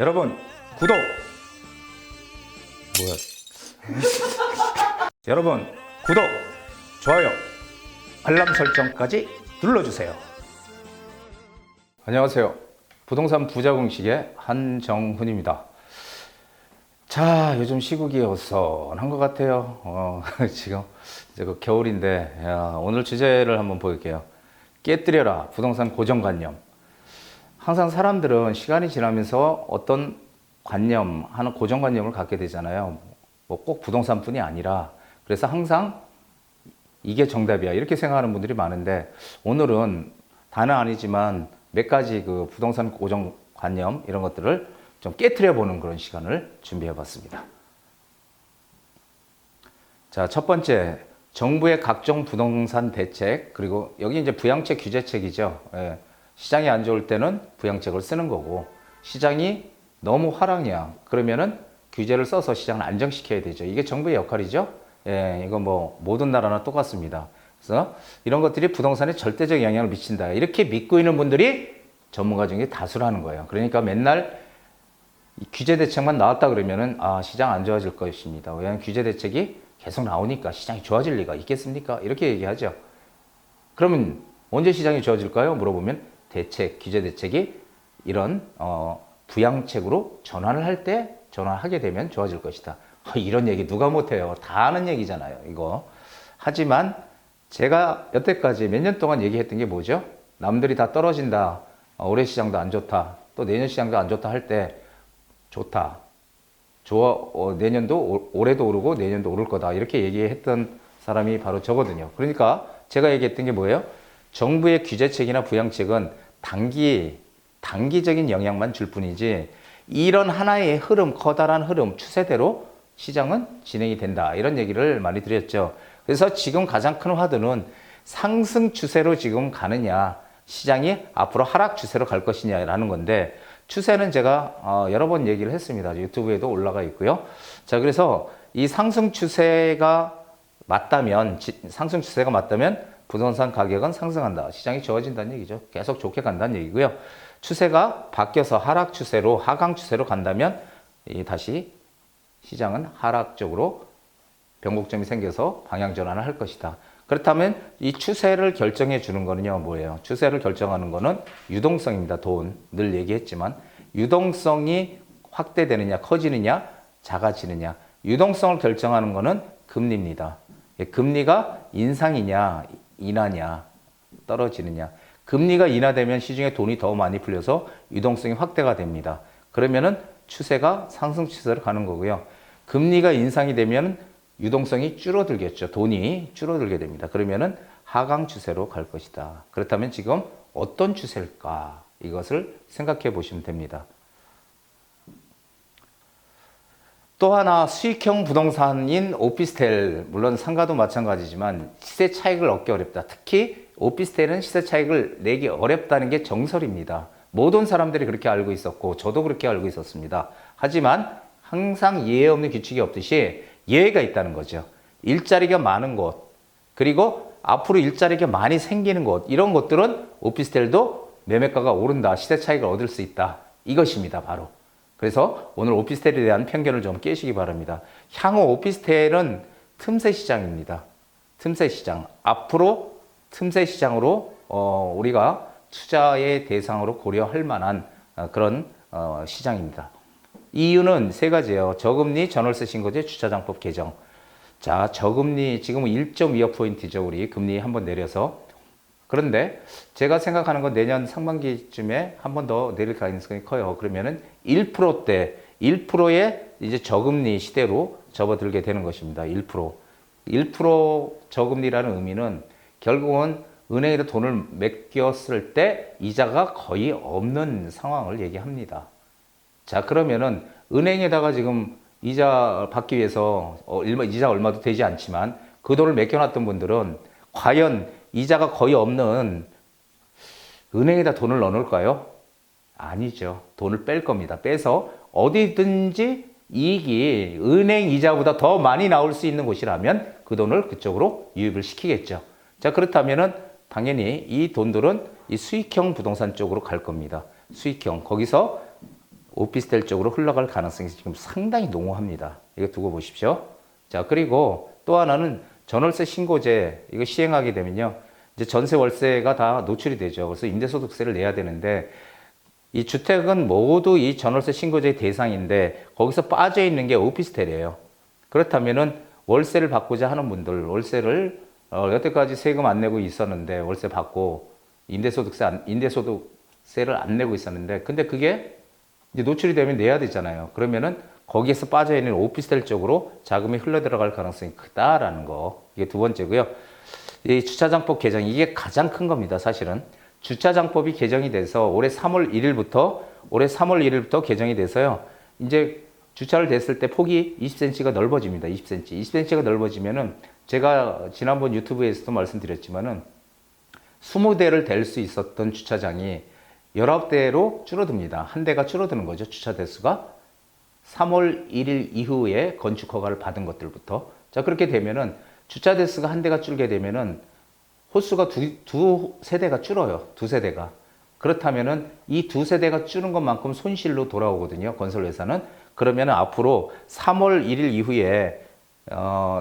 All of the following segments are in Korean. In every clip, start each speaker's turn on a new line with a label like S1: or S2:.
S1: 여러분 구독 뭐야 여러분 구독 좋아요 알람 설정까지 눌러주세요. 안녕하세요. 부동산 부자 공식의 한정훈입니다. 자, 요즘 시국이 어선한 것 같아요. 지금 이제 그 겨울인데 오늘 주제를 한번 볼게요. 깨뜨려라 부동산 고정관념. 항상 사람들은 시간이 지나면서 어떤 관념, 하는 고정관념을 갖게 되잖아요. 뭐 꼭 부동산뿐이 아니라. 그래서 항상 이게 정답이야 이렇게 생각하는 분들이 많은데, 오늘은 다는 아니지만 몇 가지 그 부동산 고정관념 이런 것들을 좀 깨트려 보는 그런 시간을 준비해 봤습니다. 자, 첫 번째, 정부의 각종 부동산 대책, 그리고 여기 이제 부양책 규제책이죠. 예. 시장이 안 좋을 때는 부양책을 쓰는 거고, 시장이 너무 하락이야 그러면은 규제를 써서 시장을 안정시켜야 되죠. 이게 정부의 역할이죠. 예, 이거 뭐 모든 나라나 똑같습니다. 그래서 이런 것들이 부동산에 절대적 영향을 미친다 이렇게 믿고 있는 분들이 전문가 중에 다수라는 거예요. 그러니까 맨날 규제 대책만 나왔다 그러면은 시장 안 좋아질 것입니다. 왜냐하면 규제 대책이 계속 나오니까 시장이 좋아질 리가 있겠습니까? 이렇게 얘기하죠. 그러면 언제 시장이 좋아질까요? 물어보면 대책, 규제 대책이 이런 부양책으로 전환하게 되면 좋아질 것이다. 이런 얘기 누가 못해요. 다 아는 얘기잖아요, 이거. 하지만 제가 여태까지 몇 년 동안 얘기했던 게 뭐죠? 남들이 다 떨어진다. 올해 시장도 안 좋다. 또 내년 시장도 안 좋다 할 때 좋다. 좋아. 내년도 올해도 오르고 내년도 오를 거다. 이렇게 얘기했던 사람이 바로 저거든요. 그러니까 제가 얘기했던 게 뭐예요? 정부의 규제책이나 부양책은 단기적인 영향만 줄 뿐이지 이런 하나의 흐름, 커다란 흐름, 추세대로 시장은 진행이 된다. 이런 얘기를 많이 드렸죠. 그래서 지금 가장 큰 화두는 상승 추세로 지금 가느냐, 시장이 앞으로 하락 추세로 갈 것이냐라는 건데, 추세는 제가 여러 번 얘기를 했습니다. 유튜브에도 올라가 있고요. 자, 그래서 이 상승 추세가 맞다면 부동산 가격은 상승한다. 시장이 좋아진다는 얘기죠. 계속 좋게 간다는 얘기고요. 추세가 바뀌어서 하락 추세로, 하강 추세로 간다면 다시 시장은 하락 쪽으로 변곡점이 생겨서 방향 전환을 할 것이다. 그렇다면 이 추세를 결정해 주는 거는요, 뭐예요? 추세를 결정하는 거는 유동성입니다. 늘 얘기했지만 유동성이 확대되느냐, 커지느냐, 작아지느냐. 유동성을 결정하는 거는 금리입니다. 금리가 인상이냐, 인하냐, 떨어지느냐. 금리가 인하되면 시중에 돈이 더 많이 풀려서 유동성이 확대가 됩니다. 그러면은 추세가 상승 추세로 가는 거고요. 금리가 인상이 되면 유동성이 줄어들겠죠. 돈이 줄어들게 됩니다. 그러면은 하강 추세로 갈 것이다. 그렇다면 지금 어떤 추세일까? 이것을 생각해 보시면 됩니다. 또 하나, 수익형 부동산인 오피스텔, 물론 상가도 마찬가지지만 시세 차익을 얻기 어렵다. 특히 오피스텔은 시세 차익을 내기 어렵다는 게 정설입니다. 모든 사람들이 그렇게 알고 있었고 저도 그렇게 알고 있었습니다. 하지만 항상 예외 없는 규칙이 없듯이 예외가 있다는 거죠. 일자리가 많은 곳, 그리고 앞으로 일자리가 많이 생기는 곳, 이런 곳들은 오피스텔도 매매가가 오른다, 시세 차익을 얻을 수 있다. 이것입니다, 바로. 그래서 오늘 오피스텔에 대한 편견을 좀 깨시기 바랍니다. 향후 오피스텔은 틈새 시장입니다. 틈새 시장. 앞으로 틈새 시장으로 우리가 투자의 대상으로 고려할 만한 그런 시장입니다. 이유는 세 가지예요. 저금리, 전월세 신고제, 주차장법 개정. 자, 저금리 지금 1.25%포인트죠. 우리 금리 한번 내려서. 그런데 제가 생각하는 건 내년 상반기쯤에 한 번 더 내릴 가능성이 커요. 그러면은 1%대, 1%의 이제 저금리 시대로 접어들게 되는 것입니다. 1%. 1% 저금리라는 의미는 결국은 은행에다 돈을 맡겼을 때 이자가 거의 없는 상황을 얘기합니다. 자, 그러면은 은행에다가 지금 이자 받기 위해서 이자 얼마도 되지 않지만 그 돈을 맡겨놨던 분들은 과연 이자가 거의 없는 은행에다 돈을 넣어놓을까요? 아니죠. 돈을 뺄 겁니다. 빼서 어디든지 이익이 은행 이자보다 더 많이 나올 수 있는 곳이라면 그 돈을 그쪽으로 유입을 시키겠죠. 자, 그렇다면은 당연히 이 돈들은 이 수익형 부동산 쪽으로 갈 겁니다. 수익형. 거기서 오피스텔 쪽으로 흘러갈 가능성이 지금 상당히 농후합니다. 이거 두고 보십시오. 자, 그리고 또 하나는 전월세 신고제 이거 시행하게 되면요. 이제 전세 월세가 다 노출이 되죠. 그래서 임대소득세를 내야 되는데 이 주택은 모두 이 전월세 신고제의 대상인데 거기서 빠져 있는 게 오피스텔이에요. 그렇다면은 월세를 받고자 하는 분들, 월세를 여태까지 세금 안 내고 있었는데 월세 받고 임대소득세를 안 내고 있었는데 근데 그게 이제 노출이 되면 내야 되잖아요. 그러면은 거기에서 빠져 있는 오피스텔 쪽으로 자금이 흘러 들어갈 가능성이 크다라는 거. 이게 두 번째고요. 이 주차장법 개정 이게 가장 큰 겁니다. 사실은 주차장법이 개정이 돼서 올해 3월 1일부터 개정이 돼서요. 이제 주차를 됐을 때 폭이 20cm가 넓어집니다. 20cm. 20cm가 넓어지면은 제가 지난번 유튜브에서도 말씀드렸지만은 20대를 댈 수 있었던 주차장이 19대로 줄어듭니다. 한 대가 줄어드는 거죠. 주차 대수가. 3월 1일 이후에 건축 허가를 받은 것들부터. 자, 그렇게 되면은 주차 대수가 한 대가 줄게 되면은 호수가 두 세대가 줄어요. 두 세대가. 그렇다면은 이 두 세대가 줄은 것만큼 손실로 돌아오거든요. 건설회사는. 그러면은 앞으로 3월 1일 이후에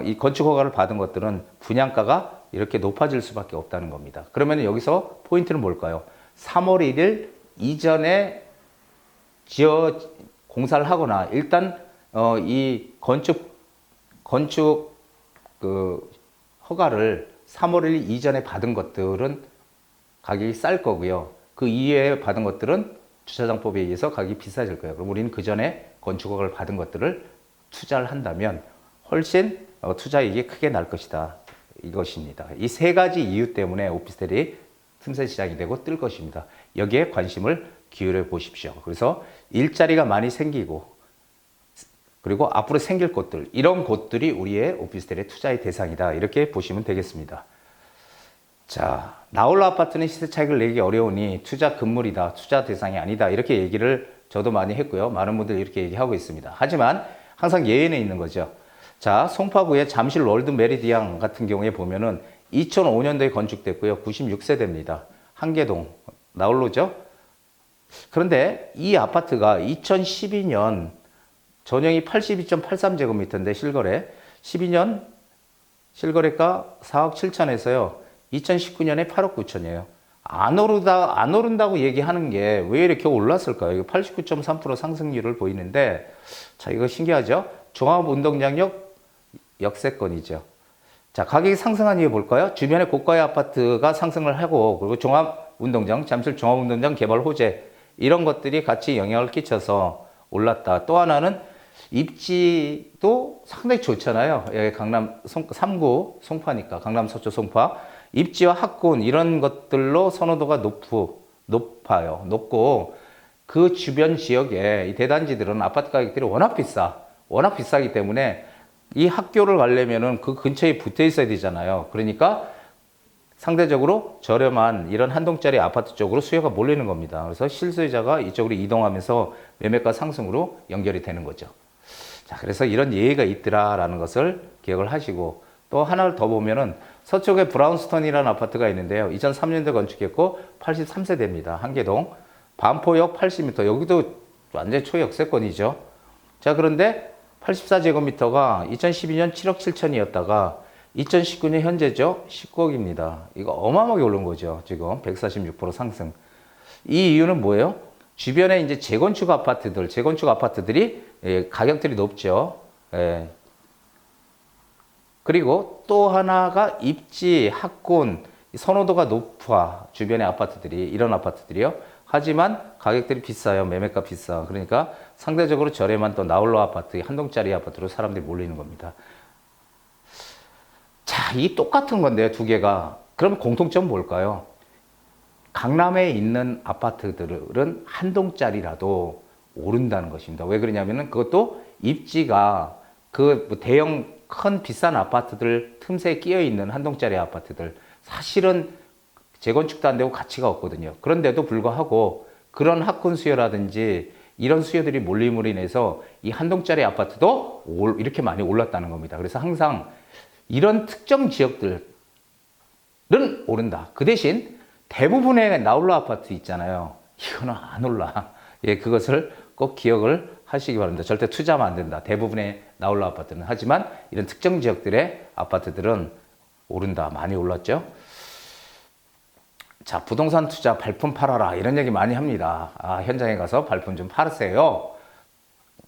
S1: 이 건축 허가를 받은 것들은 분양가가 이렇게 높아질 수밖에 없다는 겁니다. 그러면 여기서 포인트는 뭘까요? 3월 1일 이전에 공사를 하거나 일단 이 건축 그 허가를 3월 1일 이전에 받은 것들은 가격이 쌀 거고요. 그 이후에 받은 것들은 주차장법에 의해서 가격이 비싸질 거예요. 그럼 우리는 그 전에 건축 허가를 받은 것들을 투자를 한다면 훨씬 투자이익이 크게 날 것이다. 이것입니다. 이 세 가지 이유 때문에 오피스텔이 틈새 시장이 되고 뜰 것입니다. 여기에 관심을 기울여 보십시오. 그래서 일자리가 많이 생기고 그리고 앞으로 생길 곳들 이런 곳들이 우리의 오피스텔의 투자의 대상이다. 이렇게 보시면 되겠습니다. 자, 나홀로 아파트는 시세 차익을 내기 어려우니 투자 금물이다. 투자 대상이 아니다. 이렇게 얘기를 저도 많이 했고요. 많은 분들이 이렇게 얘기하고 있습니다. 하지만 항상 예외는 있는 거죠. 자, 송파구의 잠실 월드 메리디앙 같은 경우에 보면은 2005년도에 건축됐고요. 96세대입니다. 한계동 나홀로죠. 그런데 이 아파트가 2012년 전용이 82.83제곱미터인데 실거래 12년 실거래가 4억 7천에서요. 2019년에 8억 9천이에요. 안 오른다고 얘기하는 게 왜 이렇게 올랐을까요? 89.3% 상승률을 보이는데 자, 이거 신기하죠? 종합운동장역 역세권이죠. 자, 가격이 상승한 이유 볼까요? 주변에 고가의 아파트가 상승을 하고 그리고 종합운동장, 잠실 종합운동장 개발 호재 이런 것들이 같이 영향을 끼쳐서 올랐다. 또 하나는 입지도 상당히 좋잖아요. 여기 강남 3구 송파니까 강남 서초 송파 입지와 학군 이런 것들로 선호도가 높고 그 주변 지역에 이 대단지들은 아파트 가격들이 워낙 비싸기 때문에 이 학교를 가려면은 그 근처에 붙어 있어야 되잖아요. 그러니까 상대적으로 저렴한 이런 한 동짜리 아파트 쪽으로 수요가 몰리는 겁니다. 그래서 실수요자가 이쪽으로 이동하면서 매매가 상승으로 연결이 되는 거죠. 자, 그래서 이런 예의가 있더라라는 것을 기억을 하시고 또 하나를 더 보면은 서쪽에 브라운스톤이라는 아파트가 있는데요. 2003년도에 건축했고 83세대입니다. 한계동 반포역 80m 여기도 완전 초역세권이죠. 자, 그런데 84제곱미터가 2012년 7억 7천이었다가 2019년 현재죠. 19억입니다. 이거 어마어마하게 오른 거죠. 지금 146% 상승. 이 이유는 뭐예요? 주변에 이제 재건축 아파트들이 가격들이 높죠. 예. 그리고 또 하나가 입지, 학군, 선호도가 높아. 주변의 아파트들이, 이런 아파트들이요. 하지만 가격들이 비싸요. 매매가 비싸. 그러니까 상대적으로 저렴한 또 나홀로 아파트, 한 동짜리 아파트로 사람들이 몰리는 겁니다. 자, 이 똑같은 건데요. 두 개가. 그럼 공통점은 뭘까요? 강남에 있는 아파트들은 한 동짜리라도 오른다는 것입니다. 왜 그러냐면은 그것도 입지가 그 대형 큰 비싼 아파트들 틈새에 끼어 있는 한 동짜리 아파트들 사실은 재건축도 안 되고 가치가 없거든요. 그런데도 불구하고 그런 학군 수요라든지 이런 수요들이 몰림으로 인해서 이 한 동짜리 아파트도 이렇게 많이 올랐다는 겁니다. 그래서 항상 이런 특정 지역들은 오른다. 그 대신 대부분의 나홀로 아파트 있잖아요. 이거는 안 올라. 예, 그것을 꼭 기억을 하시기 바랍니다. 절대 투자하면 안 된다. 대부분의 나홀로 아파트는. 하지만 이런 특정 지역들의 아파트들은 오른다. 많이 올랐죠. 자, 부동산 투자 발품 팔아라. 이런 얘기 많이 합니다. 아, 현장에 가서 발품 좀 팔으세요.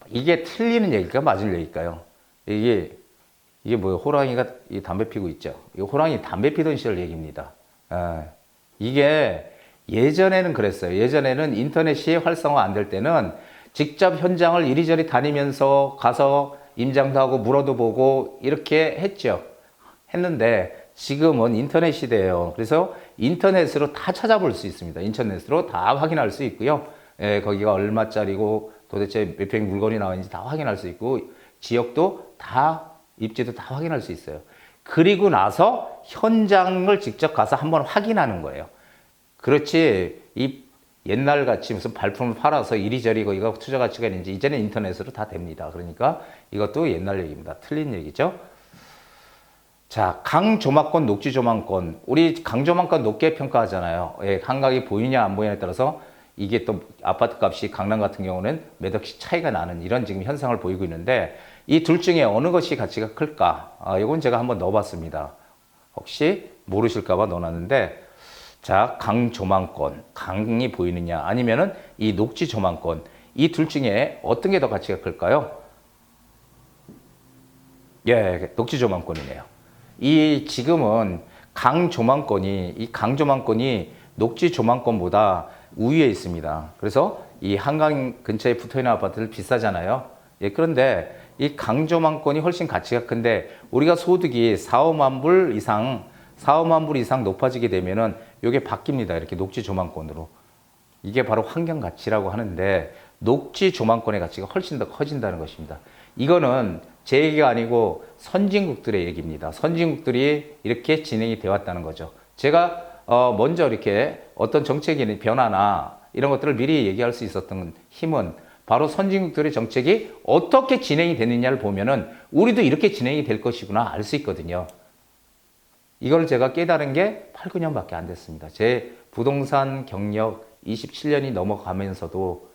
S1: 이게 틀리는 얘기일까 맞을 얘기일까요? 이게 뭐예요? 호랑이가 이 담배 피고 있죠. 이 호랑이 담배 피던 시절 얘기입니다. 이게 예전에는 그랬어요. 예전에는 인터넷이 활성화 안 될 때는 직접 현장을 이리저리 다니면서 가서 임장도 하고 물어도 보고 이렇게 했는데 지금은 인터넷 시대예요. 그래서 인터넷으로 다 찾아볼 수 있습니다. 인터넷으로 다 확인할 수 있고요. 거기가 얼마짜리고 도대체 몇 평 물건이 나왔는지 다 확인할 수 있고 지역도 다 입지도 다 확인할 수 있어요. 그리고 나서 현장을 직접 가서 한번 확인하는 거예요. 그렇지 이 옛날 같이 무슨 발품을 팔아서 이리저리 거기가 투자 가치가 있는지 이제는 인터넷으로 다 됩니다. 그러니까 이것도 옛날 얘기입니다. 틀린 얘기죠. 자, 강조망권, 녹지조망권. 우리 강조망권 높게 평가하잖아요. 한강이 보이냐 안 보이냐에 따라서 이게 또 아파트 값이 강남 같은 경우는 몇 억씩 차이가 나는 이런 지금 현상을 보이고 있는데 이 둘 중에 어느 것이 가치가 클까? 이건 제가 한번 넣어봤습니다. 혹시 모르실까봐 넣어놨는데 자, 강조망권, 강이 보이느냐 아니면은 이 녹지조망권 이 둘 중에 어떤 게 더 가치가 클까요? 예, 녹지조망권이네요. 이 지금은 이 강조망권이 녹지조망권보다 우위에 있습니다. 그래서 이 한강 근처에 붙어있는 아파트들 비싸잖아요. 예, 그런데 이 강조망권이 훨씬 가치가 큰데 우리가 소득이 4, 5만 불 이상 높아지게 되면은 이게 바뀝니다. 이렇게 녹지조망권으로. 이게 바로 환경가치라고 하는데 녹지조망권의 가치가 훨씬 더 커진다는 것입니다. 이거는 제 얘기가 아니고 선진국들의 얘기입니다. 선진국들이 이렇게 진행이 되어 왔다는 거죠. 제가 먼저 이렇게 어떤 정책의 변화나 이런 것들을 미리 얘기할 수 있었던 힘은 바로 선진국들의 정책이 어떻게 진행이 되느냐를 보면은 우리도 이렇게 진행이 될 것이구나 알 수 있거든요. 이걸 제가 깨달은 게 8, 9년밖에 안 됐습니다. 제 부동산 경력 27년이 넘어가면서도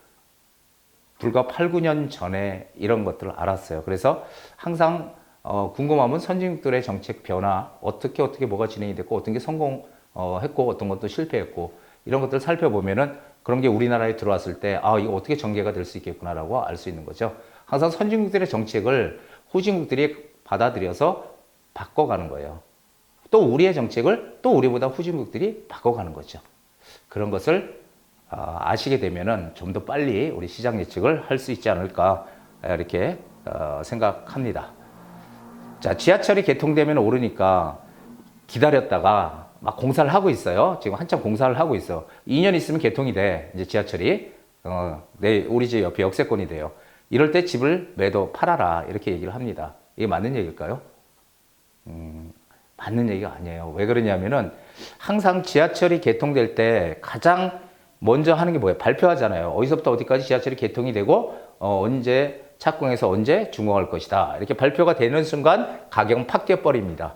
S1: 불과 8, 9년 전에 이런 것들을 알았어요. 그래서 항상 궁금하면 선진국들의 정책 변화, 어떻게 뭐가 진행이 됐고, 어떤 게 성공했고, 어떤 것도 실패했고, 이런 것들을 살펴보면은 그런 게 우리나라에 들어왔을 때, 이거 어떻게 전개가 될 수 있겠구나라고 알 수 있는 거죠. 항상 선진국들의 정책을 후진국들이 받아들여서 바꿔가는 거예요. 또 우리의 정책을 또 우리보다 후진국들이 바꿔가는 거죠. 그런 것을 아시게 되면은 좀 더 빨리 우리 시장 예측을 할 수 있지 않을까 이렇게 생각합니다. 자, 지하철이 개통되면 오르니까 기다렸다가 막 공사를 하고 있어요. 지금 한참 공사를 하고 있어. 2년 있으면 개통이 돼. 이제 지하철이 우리 집 옆에 역세권이 돼요. 이럴 때 집을 팔아라 이렇게 얘기를 합니다. 이게 맞는 얘기일까요? 맞는 얘기가 아니에요. 왜 그러냐면은 항상 지하철이 개통될 때 가장 먼저 하는 게 뭐예요? 발표하잖아요. 어디서부터 어디까지 지하철이 개통이 되고 언제 착공해서 언제 준공할 것이다. 이렇게 발표가 되는 순간 가격은 팍 뛰어버립니다.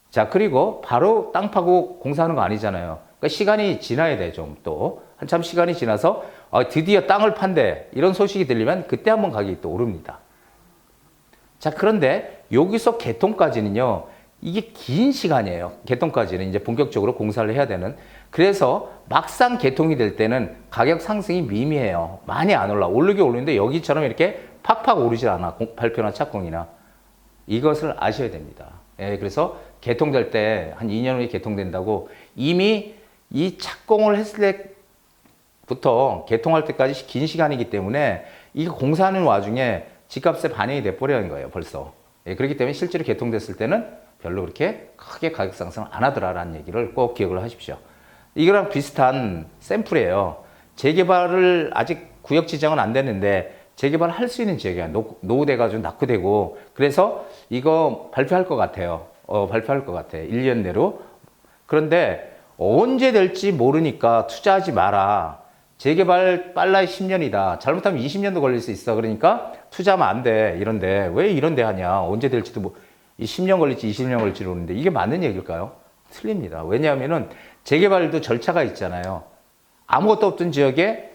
S1: 자, 그리고 바로 땅 파고 공사하는 거 아니잖아요. 그러니까 시간이 지나야 돼, 좀 또. 한참 시간이 지나서 드디어 땅을 판대. 이런 소식이 들리면 그때 한번 가격이 또 오릅니다. 자, 그런데 여기서 개통까지는요. 이게 긴 시간이에요. 개통까지는 이제 본격적으로 공사를 해야 되는. 그래서 막상 개통이 될 때는 가격 상승이 미미해요. 많이 안 올라. 오르긴 오르는데 여기처럼 이렇게 팍팍 오르질 않아. 발표나 착공이나. 이것을 아셔야 됩니다. 예, 그래서 개통될 때 한 2년 후에 개통된다고 이미 이 착공을 했을 때부터 개통할 때까지 긴 시간이기 때문에 이 공사하는 와중에 집값에 반영이 돼버리는 거예요. 벌써. 예, 그렇기 때문에 실제로 개통됐을 때는 별로 그렇게 크게 가격 상승을 안 하더라라는 얘기를 꼭 기억을 하십시오. 이거랑 비슷한 샘플이에요. 재개발을 아직 구역 지정은 안 됐는데 재개발을 할 수 있는 지역이야. 노후돼가지고 낙후되고. 그래서 이거 발표할 것 같아요. 발표할 것 같아. 1년 내로. 그런데 언제 될지 모르니까 투자하지 마라. 재개발 빨라야 10년이다. 잘못하면 20년도 걸릴 수 있어. 그러니까 투자하면 안 돼. 이런데 왜 이런데 하냐. 언제 될지도 10년 걸릴지 20년 걸릴지 모르는데 이게 맞는 얘기일까요? 틀립니다. 왜냐하면은 재개발도 절차가 있잖아요. 아무것도 없던 지역에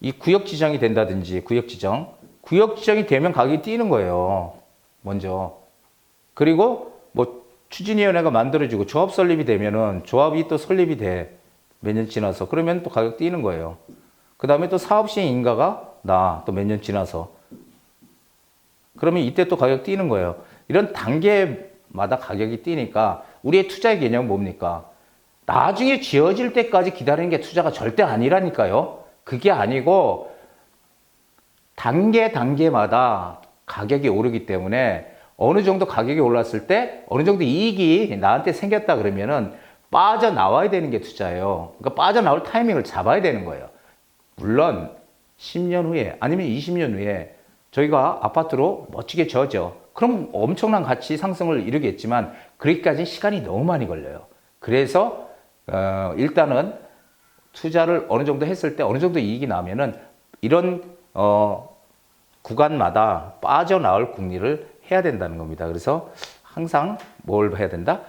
S1: 이 구역 지정이 된다든지 구역 지정이 되면 가격이 뛰는 거예요. 먼저. 그리고 뭐 추진위원회가 만들어지고 조합 설립이 되면은 조합이 또 설립이 돼. 몇 년 지나서. 그러면 또 가격 뛰는 거예요. 그 다음에 또 사업 시행 인가가 나. 또 몇 년 지나서. 그러면 이때 또 가격 뛰는 거예요. 이런 단계마다 가격이 뛰니까 우리의 투자의 개념은 뭡니까? 나중에 지어질 때까지 기다리는 게 투자가 절대 아니라니까요. 그게 아니고 단계마다 가격이 오르기 때문에 어느 정도 가격이 올랐을 때 어느 정도 이익이 나한테 생겼다 그러면은 빠져나와야 되는 게 투자예요. 그러니까 빠져나올 타이밍을 잡아야 되는 거예요. 물론 10년 후에 아니면 20년 후에 저희가 아파트로 멋지게 지어져. 그럼 엄청난 가치 상승을 이루겠지만 그렇게까지 시간이 너무 많이 걸려요. 그래서 일단은 투자를 어느 정도 했을 때 어느 정도 이익이 나면은 이런 구간마다 빠져나올 궁리를 해야 된다는 겁니다. 그래서 항상 뭘 해야 된다?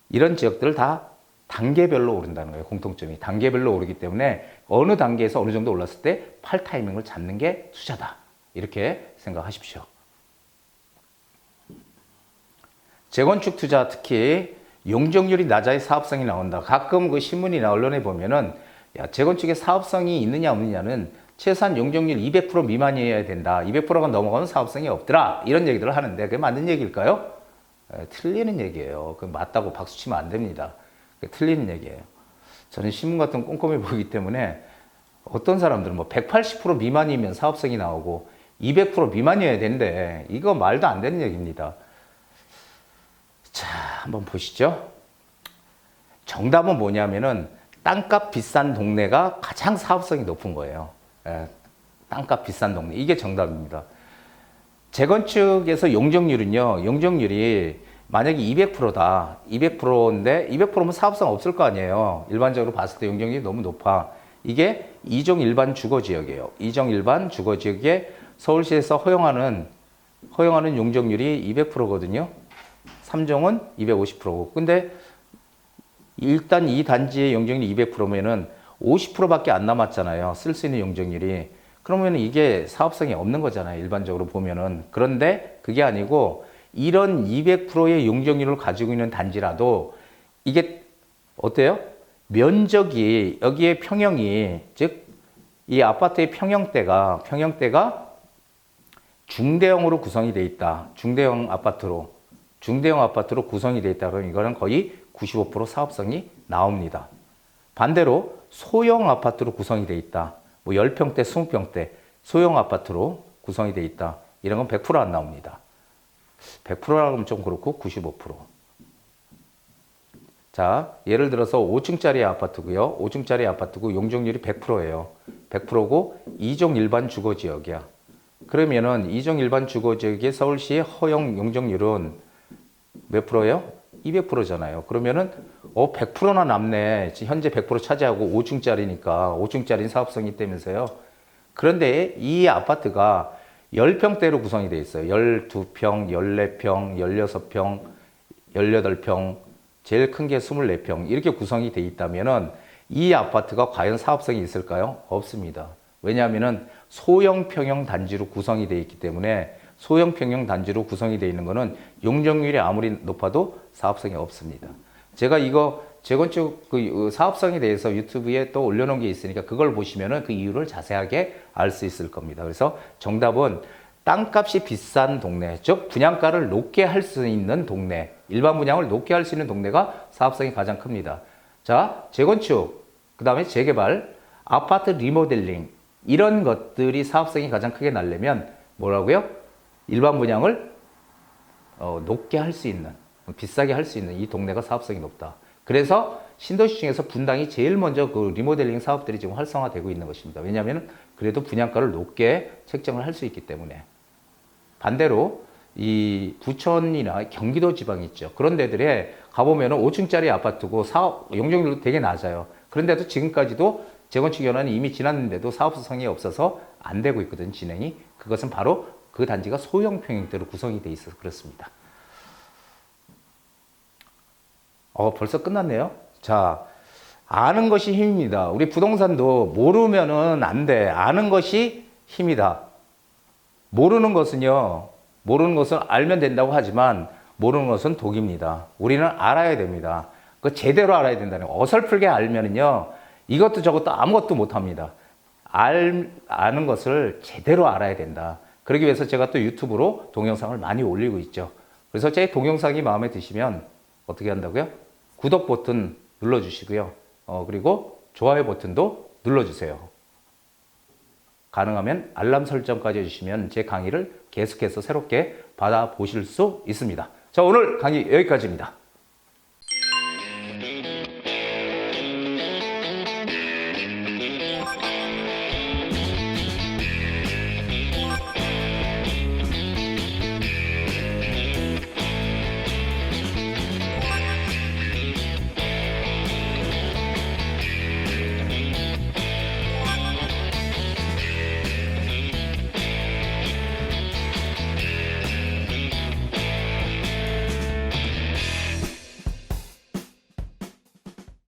S1: 이런 지역들을 다 단계별로 오른다는 거예요. 공통점이. 단계별로 오르기 때문에 어느 단계에서 어느 정도 올랐을 때 팔 타이밍을 잡는 게 투자다. 이렇게 생각하십시오. 재건축 투자 특히 용적률이 낮아야 사업성이 나온다. 가끔 그 신문이나 언론에 보면은 야, 재건축에 사업성이 있느냐 없느냐는 최소한 용적률 200% 미만이어야 된다. 200%가 넘어가면 사업성이 없더라. 이런 얘기들을 하는데 그게 맞는 얘기일까요? 틀리는 얘기예요. 그 맞다고 박수 치면 안 됩니다. 틀리는 얘기예요. 저는 신문 같은 거 꼼꼼히 보기 때문에 어떤 사람들은 뭐 180% 미만이면 사업성이 나오고 200% 미만이어야 되는데 이거 말도 안 되는 얘기입니다. 자, 한번 보시죠. 정답은 뭐냐면은 땅값 비싼 동네가 가장 사업성이 높은 거예요. 땅값 비싼 동네. 이게 정답입니다. 재건축에서 용적률은요, 용적률이 만약에 200%다. 200%인데 200%면 사업성 없을 거 아니에요. 일반적으로 봤을 때 용적률이 너무 높아. 이게 2종 일반 주거지역이에요. 2종 일반 주거지역에 서울시에서 허용하는 용적률이 200%거든요. 3종은 250%고. 근데 일단 이 단지의 용적률이 200%면은 50%밖에 안 남았잖아요. 쓸 수 있는 용적률이. 그러면 이게 사업성이 없는 거잖아요. 일반적으로 보면은. 그런데 그게 아니고 이런 200%의 용적률을 가지고 있는 단지라도 이게 어때요? 면적이 여기에 평형이 즉 이 아파트의 평형대가 중대형으로 구성이 돼 있다. 중대형 아파트로 구성이 돼 있다. 그럼 이거는 거의 95% 사업성이 나옵니다. 반대로 소형 아파트로 구성이 돼 있다. 뭐 10평대, 20평대 소형 아파트로 구성이 돼 있다. 이런 건 100% 안 나옵니다. 100%라고 하면 좀 그렇고 95%. 자, 예를 들어서 5층짜리 아파트고요. 5층짜리 아파트고 용적률이 100%예요. 100%고 2종 일반 주거지역이야. 그러면은 2종 일반 주거지역의 서울시의 허용 용적률은 몇 프로예요? 200%잖아요. 그러면은 100%나 남네. 현재 100% 차지하고 5층짜리니까 5층짜리는 사업성이 있다면서요. 그런데 이 아파트가 10평대로 구성이 되어 있어요. 12평, 14평, 16평, 18평, 제일 큰 게 24평 이렇게 구성이 되어 있다면은 이 아파트가 과연 사업성이 있을까요? 없습니다. 왜냐하면은 소형 평형 단지로 구성이 되어 있기 때문에 소형 평형 단지로 구성이 되어 있는 거는 용적률이 아무리 높아도 사업성이 없습니다. 제가 이거 재건축 그 사업성에 대해서 유튜브에 또 올려놓은 게 있으니까 그걸 보시면은 그 이유를 자세하게 알 수 있을 겁니다. 그래서 정답은 땅값이 비싼 동네, 즉 분양가를 높게 할 수 있는 동네, 일반 분양을 높게 할 수 있는 동네가 사업성이 가장 큽니다. 자, 재건축, 그 다음에 재개발, 아파트 리모델링 이런 것들이 사업성이 가장 크게 나려면 뭐라고요? 일반 분양을 높게 할 수 있는, 비싸게 할 수 있는 이 동네가 사업성이 높다. 그래서 신도시 중에서 분당이 제일 먼저 그 리모델링 사업들이 지금 활성화되고 있는 것입니다. 왜냐하면 그래도 분양가를 높게 책정을 할 수 있기 때문에. 반대로 이 부천이나 경기도 지방 있죠. 그런 데들에 가보면은 5층짜리 아파트고 사업 용적률도 되게 낮아요. 그런데도 지금까지도 재건축 연한이 이미 지났는데도 사업성이 없어서 안 되고 있거든, 진행이. 그것은 바로 그 단지가 소형 평형대로 구성이 돼 있어서 그렇습니다. 벌써 끝났네요. 자, 아는 것이 힘입니다. 우리 부동산도 모르면은 안 돼. 아는 것이 힘이다. 모르는 것은요, 모르는 것은 알면 된다고 하지만 모르는 것은 독입니다. 우리는 알아야 됩니다. 그 제대로 알아야 된다는 거. 어설프게 알면은요, 이것도 저것도 아무것도 못 합니다. 아는 것을 제대로 알아야 된다. 그러기 위해서 제가 또 유튜브로 동영상을 많이 올리고 있죠. 그래서 제 동영상이 마음에 드시면 어떻게 한다고요? 구독 버튼 눌러주시고요. 그리고 좋아요 버튼도 눌러주세요. 가능하면 알람 설정까지 해주시면 제 강의를 계속해서 새롭게 받아보실 수 있습니다. 자, 오늘 강의 여기까지입니다.